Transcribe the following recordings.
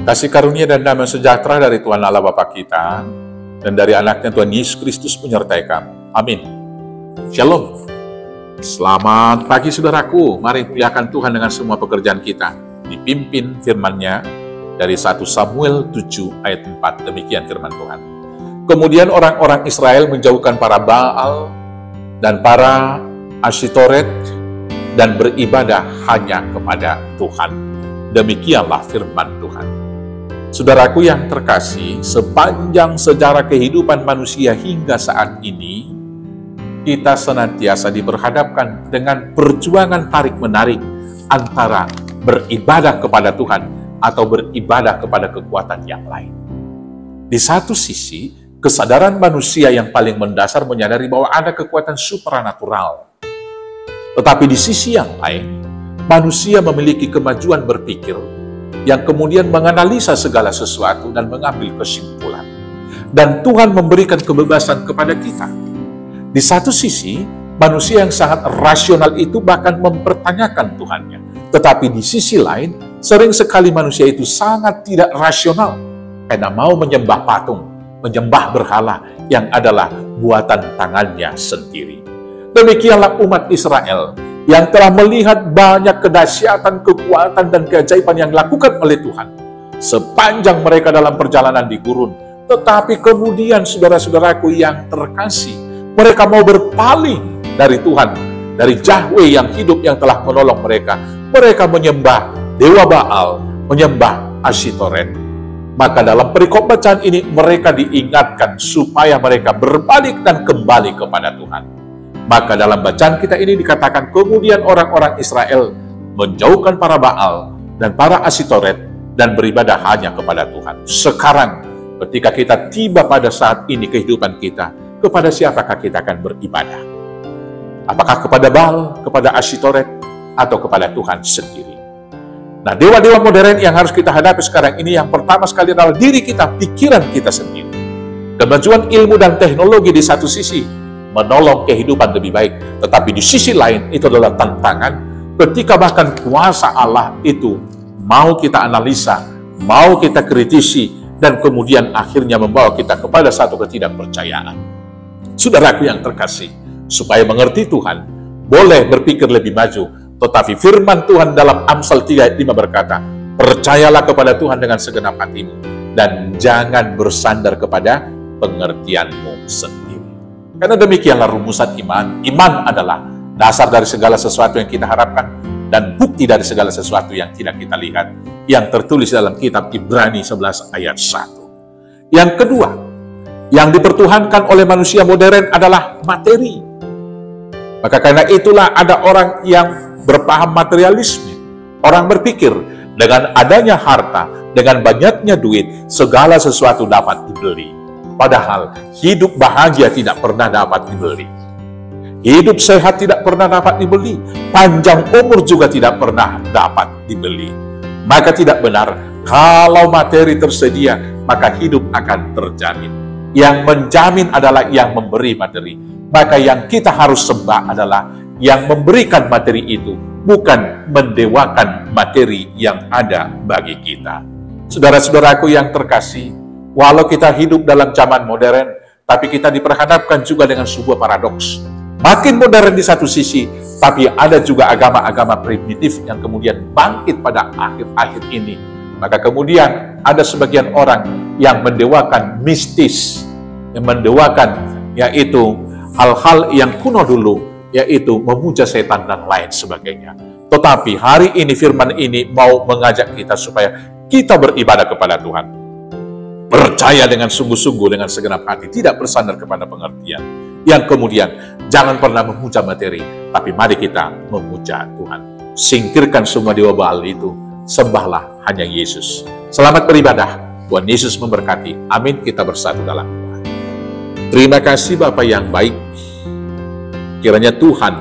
Kasih karunia dan damai sejahtera dari Tuhan Allah Bapa kita dan dari anaknya Tuhan Yesus Kristus menyertai kamu. Amin. Shalom. Selamat pagi saudaraku. Mari muliakan Tuhan dengan semua pekerjaan kita. Dipimpin firman-Nya dari 1 Samuel 7 ayat 4. Demikian firman Tuhan. Kemudian orang-orang Israel menjauhkan para Baal dan para Asyitoret dan beribadah hanya kepada Tuhan. Demikianlah firman Tuhan. Saudaraku yang terkasih, sepanjang sejarah kehidupan manusia hingga saat ini, kita senantiasa diperhadapkan dengan perjuangan tarik-menarik antara beribadah kepada Tuhan atau beribadah kepada kekuatan yang lain. Di satu sisi, kesadaran manusia yang paling mendasar menyadari bahwa ada kekuatan supranatural. Tetapi di sisi yang lain, manusia memiliki kemajuan berpikir yang kemudian menganalisa segala sesuatu dan mengambil kesimpulan. Dan Tuhan memberikan kebebasan kepada kita. Di satu sisi, manusia yang sangat rasional itu bahkan mempertanyakan Tuhannya. Tetapi di sisi lain, sering sekali manusia itu sangat tidak rasional karena mau menyembah patung, menyembah berhala yang adalah buatan tangannya sendiri. Demikianlah umat Israel yang telah melihat banyak kedahsyatan, kekuatan, dan keajaiban yang dilakukan oleh Tuhan sepanjang mereka dalam perjalanan di gurun. Tetapi kemudian saudara-saudaraku yang terkasih, mereka mau berpaling dari Tuhan, dari Yahweh yang hidup yang telah menolong mereka. Mereka menyembah Dewa Baal, menyembah Asyitoret. Maka dalam perikop bacaan ini mereka diingatkan supaya mereka berbalik dan kembali kepada Tuhan. Maka dalam bacaan kita ini dikatakan kemudian orang-orang Israel menjauhkan para Baal dan para Asyitoret dan beribadah hanya kepada Tuhan. Sekarang ketika kita tiba pada saat ini kehidupan kita, kepada siapakah kita akan beribadah? Apakah kepada Baal, kepada Asyitoret, atau kepada Tuhan sendiri? Nah, dewa-dewa modern yang harus kita hadapi sekarang ini yang pertama sekali adalah diri kita, pikiran kita sendiri. Kemajuan ilmu dan teknologi di satu sisi menolong kehidupan lebih baik, tetapi di sisi lain itu adalah tantangan ketika bahkan kuasa Allah itu mau kita analisa, mau kita kritisi, dan kemudian akhirnya membawa kita kepada satu ketidakpercayaan. Saudaraku yang terkasih, supaya mengerti Tuhan, boleh berpikir lebih maju, tetapi firman Tuhan dalam Amsal 3 ayat 5 berkata, percayalah kepada Tuhan dengan segenap hatimu, dan jangan bersandar kepada pengertianmu sendiri. Karena demikianlah rumusan iman. Iman adalah dasar dari segala sesuatu yang kita harapkan dan bukti dari segala sesuatu yang tidak kita lihat. Yang tertulis dalam kitab Ibrani 11 ayat 1. Yang kedua, yang dipertuhankan oleh manusia modern adalah materi. Maka karena itulah ada orang yang berpaham materialisme. Orang berpikir dengan adanya harta, dengan banyaknya duit, segala sesuatu dapat dibeli. Padahal hidup bahagia tidak pernah dapat dibeli. Hidup sehat tidak pernah dapat dibeli. Panjang umur juga tidak pernah dapat dibeli. Maka tidak benar kalau materi tersedia, maka hidup akan terjamin. Yang menjamin adalah yang memberi materi. Maka yang kita harus sembah adalah yang memberikan materi itu, bukan mendewakan materi yang ada bagi kita. Saudara-saudaraku yang terkasih, walau kita hidup dalam zaman modern, tapi kita diperhadapkan juga dengan sebuah paradoks. Makin modern di satu sisi, tapi ada juga agama-agama primitif yang kemudian bangkit pada akhir-akhir ini. Maka kemudian ada sebagian orang yang mendewakan mistis, yang mendewakan yaitu hal-hal yang kuno dulu, yaitu memuja setan dan lain sebagainya. Tetapi hari ini firman ini mau mengajak kita supaya kita beribadah kepada Tuhan. Percaya dengan sungguh-sungguh, dengan segenap hati, tidak bersandar kepada pengertian. Yang kemudian, jangan pernah memuja materi, tapi mari kita memuja Tuhan. Singkirkan semua dewa Baal itu, sembahlah hanya Yesus. Selamat beribadah, Tuhan Yesus memberkati. Amin, kita bersatu dalam doa. Terima kasih Bapa yang baik. Kiranya Tuhan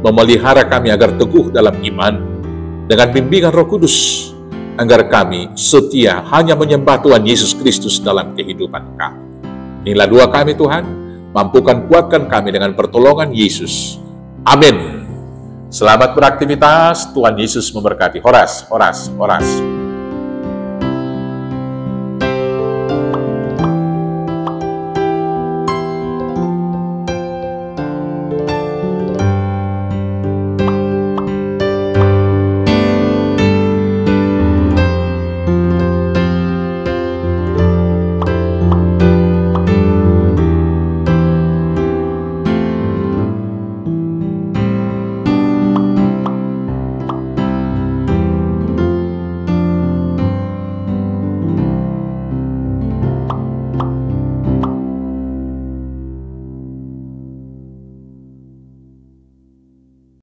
memelihara kami agar teguh dalam iman, dengan bimbingan Roh Kudus, agar kami setia hanya menyembah Tuhan Yesus Kristus dalam kehidupan kami. Inilah doa kami Tuhan, mampukan kuatkan kami dengan pertolongan Yesus. Amin. Selamat beraktivitas, Tuhan Yesus memberkati. Horas, horas, horas.